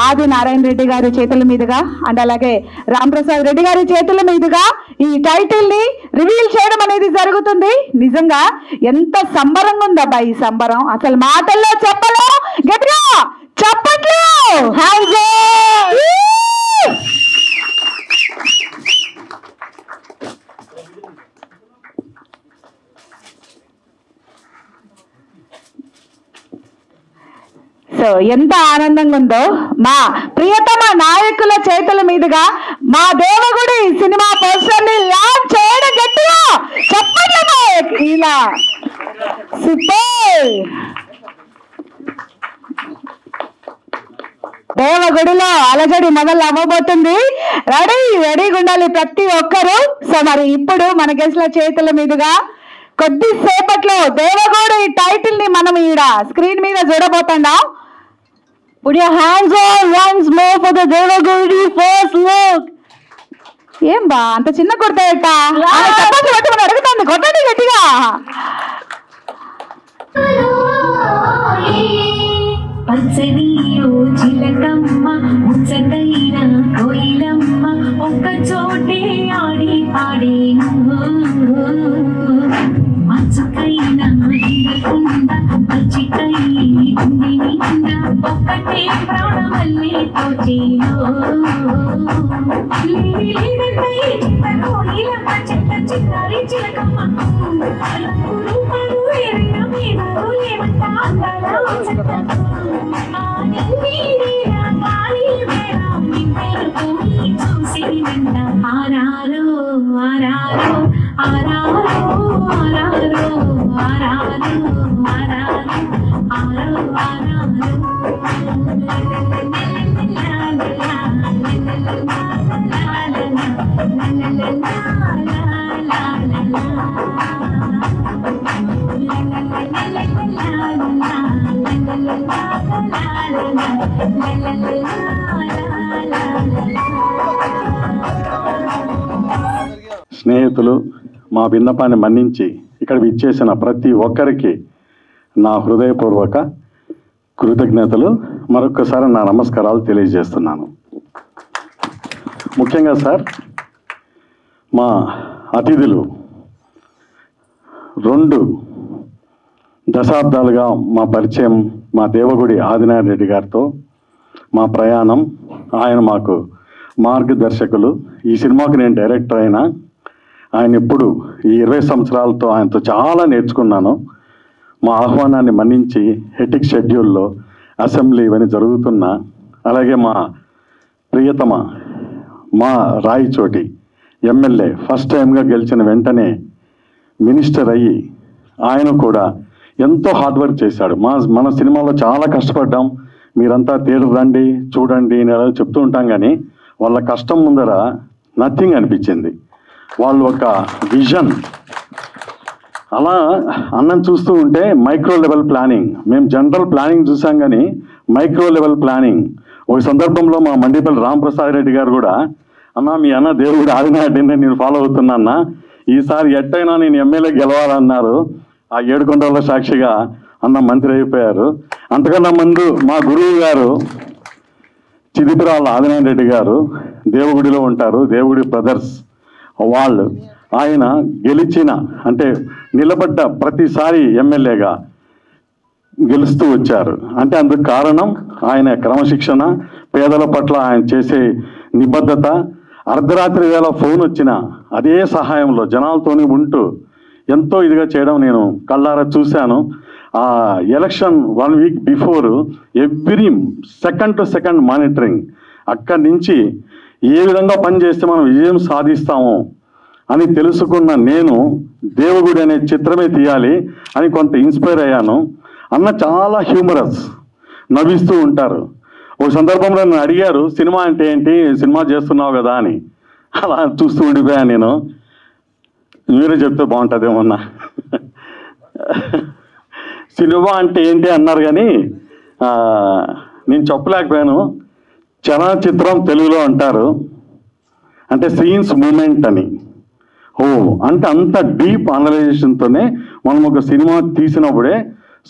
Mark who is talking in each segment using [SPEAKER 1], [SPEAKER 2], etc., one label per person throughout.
[SPEAKER 1] ఆది నారాయణ రెడ్డి గారి చేతుల మీదుగా అండ్ అలాగే రాంప్రసాద్ రెడ్డి గారి చేతుల మీదుగా ఈ టైటిల్ ని రివీల్ చేయడం అనేది జరుగుతుంది. నిజంగా ఎంత సంబరంగా ఉందబ్బా ఈ సంబరం, అసలు మాటల్లో చెప్పలేం. గట్టిగా చప్పట్లు. సో ఎంత ఆనందంగా ఉందో. మా ప్రియతమ నాయకుల చేతుల మీదుగా మా దేవగుడి సినిమా పోస్టర్ ని లాంచ్ చేయడం గట్టిగా చెప్పట్లేదు. ఇలా సూపర్. దేవగుడిలో అలజడి మొదలు అవ్వబోతుంది. రెడీగా ఉండాలి ప్రతి ఒక్కరు. సో మరి ఇప్పుడు మన గెస్ట్ల చేతుల మీదుగా కొద్దిసేపట్లో దేవగుడి టైటిల్ ని మనం ఈడ స్క్రీన్ మీద చూడబోతున్నాం. Put your hands on once more for the Devagudi first look. ఏం బా అంత చిన్న కొడతాయట? అడుగుతుంది, కొట్టండి గట్టిగా.
[SPEAKER 2] పచ్చని చిలకమ్మ ముచ్చటైన కోయిలమ్మ ఒక్క చోటే ఆడి పాడేను మచ్చకైన పచ్చికై నిండా ఒక్కటే ప్రాణమల్లి తోచేను కోయిలమ్మ చెట్ట చిన్నారి చిలకమ్మ
[SPEAKER 3] స్నేహితులు, మా విన్నపాన్ని మన్నించి ఇక్కడ విచ్చేసిన ప్రతి ఒక్కరికి నా హృదయపూర్వక కృతజ్ఞతలు, మరొక్కసారి నా నమస్కారాలు తెలియజేస్తున్నాను. ముఖ్యంగా సార్, మా అతిథులు 2 దశాబ్దాలుగా మా పరిచయం, మా దేవగుడి ఆదినారాయణ రెడ్డి గారితో మా ప్రయాణం. ఆయన మాకు మార్గదర్శకులు. ఈ సినిమాకి నేను డైరెక్టర్ అయినా ఆయన ఎప్పుడు ఈ 20 సంవత్సరాలతో ఆయనతో చాలా నేర్చుకున్నాను. మా ఆహ్వానాన్ని మన్నించి హెటిక్ షెడ్యూల్లో అసెంబ్లీ ఇవన్నీ జరుగుతున్నా, అలాగే మా ప్రియతమ మా రాయచోటి ఎమ్మెల్యే ఫస్ట్ టైంగా గెలిచిన వెంటనే మినిస్టర్ అయ్యి ఆయన కూడా ఎంతో హార్డ్ వర్క్ చేశాడు. మన సినిమాలో చాలా కష్టపడ్డాం, మీరంతా థియేటర్ రండి చూడండి నేను చెప్తూ ఉంటాం, కానీ వాళ్ళ కష్టం ముందర నథింగ్ అనిపించింది. వాళ్ళు ఒక విజన్. అలా అన్నం చూస్తూ ఉంటే మైక్రో లెవెల్ ప్లానింగ్, మేము జనరల్ ప్లానింగ్ చూసాం కానీ మైక్రో లెవెల్ ప్లానింగ్. ఒక సందర్భంలో మా మండిపల్లి రాంప్రసాద్ రెడ్డి గారు కూడా, అన్న మీ అన్న దేవుడు ఆదినారాయణ రెడ్డిని నేను ఫాలో అవుతున్నా అన్న, ఈసారి ఎట్టయినా నేను ఎమ్మెల్యే గెలవాలన్నారు. ఆ 7 కొండల సాక్షిగా అన్న మంత్రి అయిపోయారు. అంతకన్నా ముందు మా గురువు గారు చిదిపిరాల ఆదినారాయణ రెడ్డి గారు దేవగుడిలో ఉంటారు, దేవుడి బ్రదర్స్ వాళ్ళు. ఆయన గెలిచిన అంటే నిలబడ్డ ప్రతిసారి ఎమ్మెల్యేగా గెలుస్తూ వచ్చారు. అంటే అందుకు కారణం ఆయన క్రమశిక్షణ, పేదల పట్ల ఆయన చేసే నిబద్ధత. అర్ధరాత్రి వేళ ఫోన్ వచ్చిన అదే సహాయంలో జనాలతోనే ఉంటూ ఎంతో ఇదిగా చేయడం నేను కళ్ళారా చూశాను. ఆ election 1 week before every second to second monitoring. అక్కడి నుంచి ఏ విధంగా పనిచేస్తే మనం విజయం సాధిస్తాము అని తెలుసుకున్న నేను దేవగుడి అనే చిత్రమే తీయాలి అని కొంత ఇన్స్పైర్ అయ్యాను. అన్న చాలా హ్యూమరస్, నవ్విస్తూ ఉంటారు. ఒక సందర్భంలో నన్ను అడిగారు సినిమా అంటే ఏంటి, సినిమా చేస్తున్నావు కదా అని. అలా చూస్తూ ఉండిపోయాను నేను. మీరే చెప్తే బాగుంటుందేమన్నా. సినిమా అంటే ఏంటి అన్నారు కానీ నేను చెప్పలేకపోయాను. చలనచిత్రం తెలుగులో అంటారు అంటే సీన్స్ మూమెంట్ అని. అంటే అంత డీప్ అనలైజేషన్తోనే మనం ఒక సినిమా తీసినప్పుడే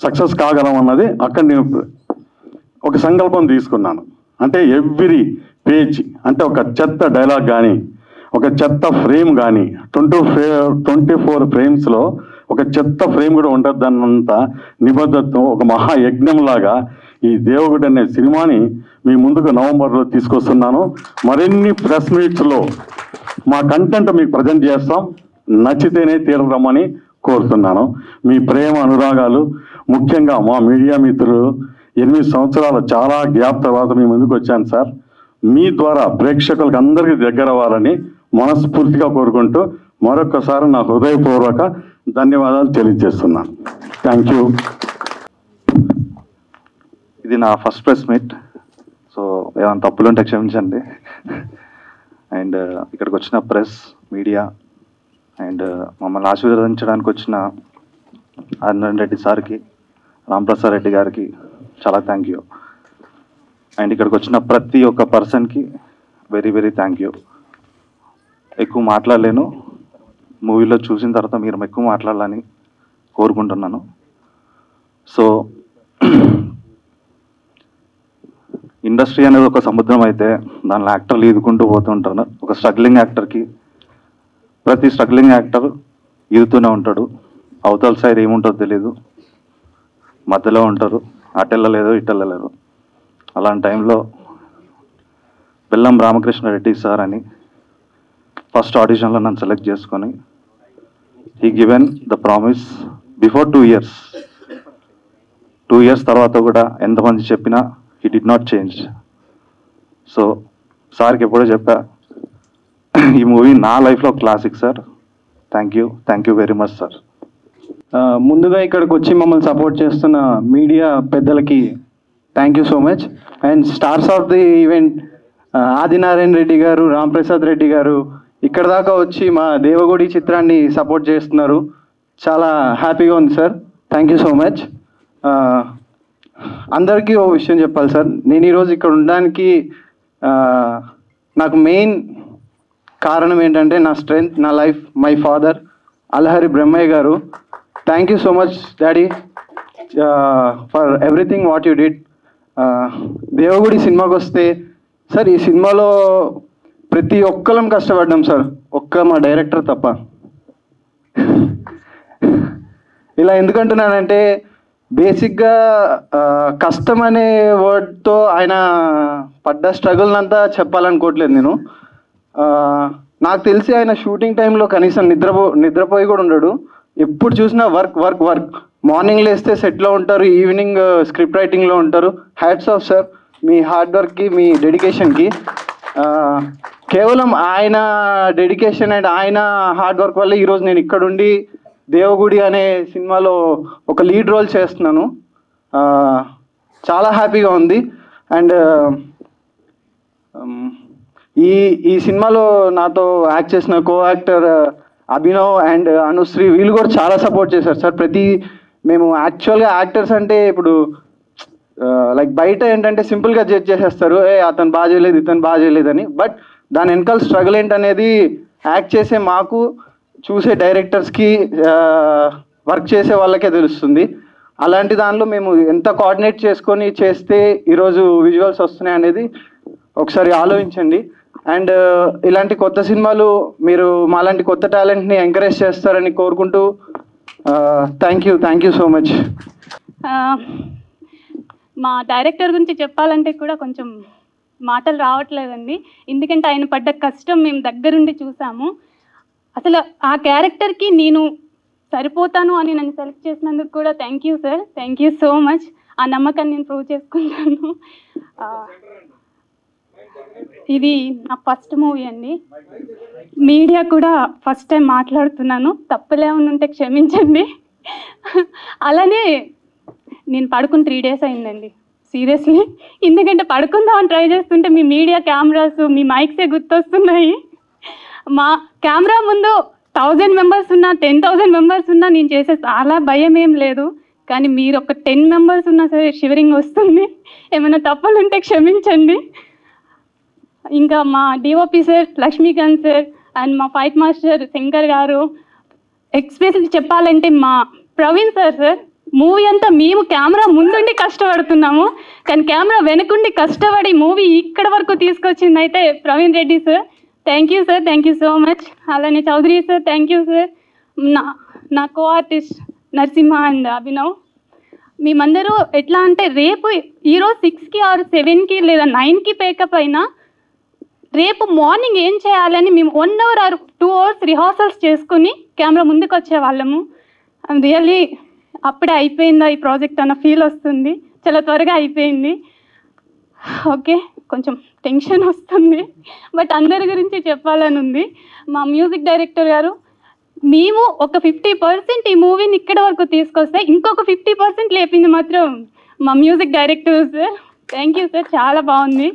[SPEAKER 3] సక్సెస్ కాగలం అన్నది అక్కడ నేను ఒక సంకల్పం తీసుకున్నాను. అంటే ఎవ్రీ పేజ్ అంటే ఒక చెత్త డైలాగ్ కానీ ఒక చెత్త ఫ్రేమ్ కానీ 24 ఫ్రేమ్స్లో ఒక చెత్త ఫ్రేమ్ కూడా ఉండద్దన్నంత నిబద్ధతతో ఒక మహాయజ్ఞంలాగా ఈ దేవుడు అనే సినిమాని మీ ముందుకు నవంబర్లో తీసుకొస్తున్నాను. మరిన్ని ప్రెస్ మీట్స్లో మా కంటెంట్ మీకు ప్రజెంట్ చేస్తాం. నచ్చితేనే తీరరమ్మని కోరుతున్నాను. మీ ప్రేమ అనురాగాలు, ముఖ్యంగా మా మీడియా మిత్రులు 8 సంవత్సరాల చాలా గ్యాప్ తర్వాత మీ ముందుకు వచ్చాను సార్. మీ ద్వారా ప్రేక్షకులకు అందరికీ దగ్గర అవ్వాలని మనస్ఫూర్తిగా కోరుకుంటూ మరొకసారి నా హృదయపూర్వక ధన్యవాదాలు తెలియజేస్తున్నాను. Thank you.
[SPEAKER 4] ఇది నా ఫస్ట్ ప్రెస్ మీట్, సో ఏమైనా తప్పులు ఉంటే క్షమించండి. అండ్ ఇక్కడికి వచ్చిన ప్రెస్ మీడియా అండ్ మమ్మల్ని ఆశీర్వదించడానికి వచ్చిన ఆదినారాయణ రెడ్డి సార్కి, రాంప్రసాద్ రెడ్డి గారికి చాలా థ్యాంక్ యూ. అండ్ ఇక్కడికి వచ్చిన ప్రతి ఒక్క పర్సన్కి వెరీ వెరీ థ్యాంక్ యూ. ఎక్కువ మాట్లాడలేను, మూవీలో చూసిన తర్వాత మీరు ఎక్కువ మాట్లాడాలని కోరుకుంటున్నాను. సో ఇండస్ట్రీ అనేది ఒక సముద్రం అయితే దానిలో యాక్టర్లు ఈదుకుంటూ పోతుంటారు. ఒక స్ట్రగ్లింగ్ యాక్టర్కి ప్రతి స్ట్రగ్లింగ్ యాక్టర్ ఈదుతూనే ఉంటాడు. అవతల సైడ్ ఏముంటుందో తెలీదు, మధ్యలో ఉంటారు, అటెళ్ళలేదు ఇటెళ్ళలేరు. అలాంటి టైంలో బెల్లం రామకృష్ణారెడ్డి సార్ అని ఫస్ట్ ఆడిషన్లో నన్ను సెలెక్ట్ చేసుకొని he given the promise before 2 years. 2 years తర్వాత కూడా ఎంతమంది చెప్పినా he did not change. So సార్కి ఎప్పుడో చెప్పా, ఈ మూవీ నా లైఫ్లో classic sir. Thank you very much sir.
[SPEAKER 5] ముందుగా ఇక్కడికి వచ్చి మమ్మల్ని సపోర్ట్ చేస్తున్న మీడియా పెద్దలకి thank you so much. And stars of the event Adinarayana Reddy గారు, రాంప్రసాద్ రెడ్డి గారు ఇక్కడ దాకా వచ్చి మా దేవగుడి చిత్రాన్ని సపోర్ట్ చేస్తున్నారు. చాలా హ్యాపీగా ఉంది sir. Thank you so much. అందరికీ ఓ విషయం చెప్పాలి సార్. నేను ఈరోజు ఇక్కడ ఉండడానికి నాకు మెయిన్ కారణం ఏంటంటే నా స్ట్రెంగ్త్, నా లైఫ్, మై ఫాదర్ అల్హరి బ్రహ్మయ్య గారు. Thank you so much daddy for everything what you did. Devagudi సినిమాకి వస్తే సార్, ఈ సినిమాలో ప్రతి ఒక్కరం కష్టపడ్డాం సార్, ఒక్క మా డైరెక్టర్ తప్ప. ఇలా ఎందుకంటున్నానంటే బేసిక్గా కష్టం అనే వర్డ్తో ఆయన పడ్డ స్ట్రగుల్ అంతా చెప్పాలనుకోవట్లేదు నేను. నాకు తెలిసి ఆయన షూటింగ్ టైంలో కనీసం నిద్రపోయి కూడా ఉండడు. ఎప్పుడు చూసినా వర్క్ వర్క్ వర్క్. మార్నింగ్ లేస్తే సెట్లో ఉంటారు, ఈవినింగ్ స్క్రిప్ట్ రైటింగ్లో ఉంటారు. హ్యాట్స్ ఆఫ్ సార్ మీ హార్డ్ వర్క్కి, మీ డెడికేషన్కి. కేవలం ఆయన డెడికేషన్ అండ్ ఆయన హార్డ్ వర్క్ వల్ల ఈరోజు నేను ఇక్కడుండి దేవగుడి అనే సినిమాలో ఒక లీడ్ రోల్ చేస్తున్నాను. చాలా హ్యాపీగా ఉంది. అండ్ ఈ సినిమాలో నాతో యాక్ట్ చేసిన co actor Abhinav and Anusri, వీళ్ళు కూడా చాలా సపోర్ట్ చేశారు సార్. మేము యాక్చువల్గా యాక్టర్స్ అంటే ఇప్పుడు లైక్ బయట ఏంటంటే సింపుల్గా జడ్జ్ చేసేస్తారు, అతను బాగా చేయలేదు, ఇతను బాగా చేయలేదని. బట్ దాని వెనకాల స్ట్రగుల్ ఏంటనేది యాక్ట్ చేసే మాకు, చూసే డైరెక్టర్స్కి, వర్క్ చేసే వాళ్ళకే తెలుస్తుంది. అలాంటి దానిలో మేము ఎంత కోఆర్డినేట్ చేసుకొని చేస్తే ఈరోజు విజువల్స్ వస్తున్నాయి అనేది ఒకసారి ఆలోచించండి. అండ్ ఇలాంటి కొత్త సినిమాలు మీరు మాలాంటి కొత్త టాలెంట్ని ఎంకరేజ్ చేస్తారని కోరుకుంటూ థ్యాంక్ యూ సో మచ్.
[SPEAKER 6] మా డైరెక్టర్ గురించి చెప్పాలంటే కూడా కొంచెం మాటలు రావట్లేదండి. ఎందుకంటే ఆయన పడ్డ కష్టం మేము దగ్గరుండి చూసాము. అసలు ఆ క్యారెక్టర్కి నేను సరిపోతాను అని నన్ను సెలెక్ట్ చేసినందుకు కూడా thank you sir. Thank you so much. ఆ నమ్మకాన్ని నేను ప్రూవ్ చేసుకుంటాను. ఇది నా ఫస్ట్ మూవీ అండి. మీడియా కూడా ఫస్ట్ టైం మాట్లాడుతున్నాను, తప్పులేమని ఉంటే క్షమించండి. అలానే నేను పడుకుని 3 days అయిందండి సీరియస్లీ. ఎందుకంటే పడుకుందామని ట్రై చేస్తుంటే మీ మీడియా కెమెరాస్, మీ మైక్సే గుర్తొస్తున్నాయి. మా కెమెరా ముందు 1000 members ఉన్నా, 10,000 members ఉన్నా నేను చేసే చాలా భయం ఏం లేదు. కానీ మీరు ఒక 10 members ఉన్నా సరే షివరింగ్ వస్తుంది. ఏమైనా తప్పులు ఉంటే క్షమించండి. ఇంకా మా DOP sir Lakshmikanth sir and మా ఫైట్ మాస్టర్ శంకర్ గారు, ఎక్స్పెషల్లీ చెప్పాలంటే మా ప్రవీణ్ సార్ మూవీ అంతా మేము కెమెరా ముందుండి కష్టపడుతున్నాము, కానీ కెమెరా వెనకుండి కష్టపడి మూవీ ఇక్కడ వరకు తీసుకొచ్చింది అయితే Praveen Reddy sir. Thank you sir, thank you so much. అలానే Chowdary sir, thank you sir. నా co artist Narasimha and Abhinav. మేమందరూ ఎట్లా అంటే రేపు ఈరోజు 6కి ఆర్ 7కి లేదా 9కి పేకప్ అయినా రేపు మార్నింగ్ ఏం చేయాలని మేము 1 hour ఆర్ 2 hours రిహార్సల్స్ చేసుకుని కెమెరా ముందుకు వచ్చేవాళ్ళము. రియల్లీ అప్పుడే అయిపోయిందా ఈ ప్రాజెక్ట్ అన్న ఫీల్ వస్తుంది. చాలా త్వరగా అయిపోయింది. ఓకే, కొంచెం టెన్షన్ వస్తుంది, బట్ అందరి గురించి చెప్పాలని ఉంది. మా మ్యూజిక్ డైరెక్టర్ గారు, మేము ఒక 50% ఈ మూవీని ఇక్కడ వరకు తీసుకొస్తే ఇంకొక 50% లేపింది మాత్రం మా music director sir. Thank you sir, చాలా బాగుంది.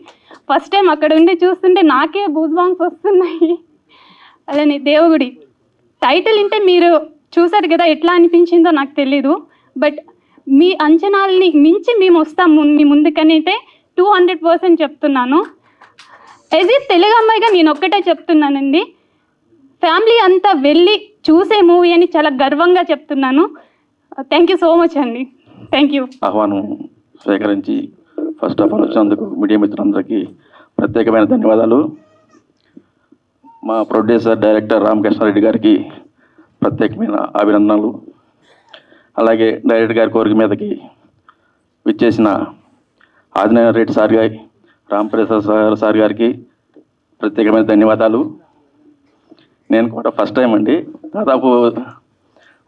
[SPEAKER 6] ఫస్ట్ టైం అక్కడ ఉండి చూస్తుంటే నాకే బూజ్ బాంగ్స్ వస్తున్నాయి. అలానే దేవగుడి టైటిల్ అంటే మీరు చూసారు కదా, ఎట్లా అనిపించిందో నాకు తెలీదు, బట్ మీ అంచనాలని మించి మేము వస్తాము మీ ముందుకనైతే 200% చెప్తున్నాను. యాజ్ ఏ తెలుగు అమ్మాయిగా నేను ఒక్కటే చెప్తున్నానండి, ఫ్యామిలీ అంతా వెళ్ళి చూసే మూవీ అని చాలా గర్వంగా చెప్తున్నాను. థ్యాంక్ యూ సో మచ్ అండి. Thank you.
[SPEAKER 7] ఆహ్వానం స్వీకరించి ఫస్ట్ ఆఫ్ ఆల్ వచ్చినందుకు మీడియా మిత్రులందరికీ ప్రత్యేకమైన ధన్యవాదాలు. మా ప్రొడ్యూసర్ డైరెక్టర్ రామకృష్ణారెడ్డి గారికి ప్రత్యేకమైన అభినందనలు. అలాగే డైరెక్టర్ గారి కోరిక మీదకి విచ్చేసిన ఆదినారాయణ రెడ్డి సార్ గారి, రామప్రసాద్ సార్ గారికి ప్రత్యేకమైన ధన్యవాదాలు. నేను కూడా ఫస్ట్ టైం అండి, దాదాపు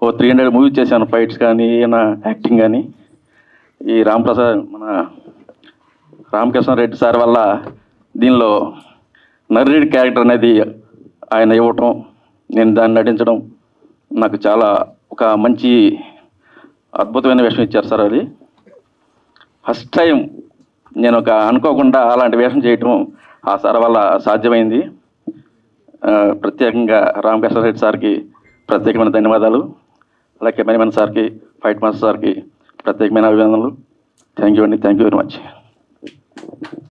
[SPEAKER 7] 300 మూవీస్ చేశాను, ఫైట్స్ కానీ ఏమైనా యాక్టింగ్ కానీ. ఈ మన రామకృష్ణారెడ్డి సార్ వల్ల దీనిలో నర్రెడ్డి క్యారెక్టర్ అనేది ఆయన ఇవ్వటం, నేను దాన్ని నటించడం నాకు చాలా ఒక మంచి అద్భుతమైన వేషం ఇచ్చారు సార్. అది ఫస్ట్ టైం నేను అనుకోకుండా అలాంటి వేషం చేయటం ఆ సార్ వల్ల సాధ్యమైంది. ప్రత్యేకంగా రామకృష్ణారెడ్డి సార్కి ప్రత్యేకమైన ధన్యవాదాలు. అలాగే కెమెరామెన్ సార్కి, ఫైట్ మాస్టర్ సార్కి ప్రత్యేకమైన అభినందనలు. థ్యాంక్ యూ అండి, థ్యాంక్ యూ వెరీ మచ్.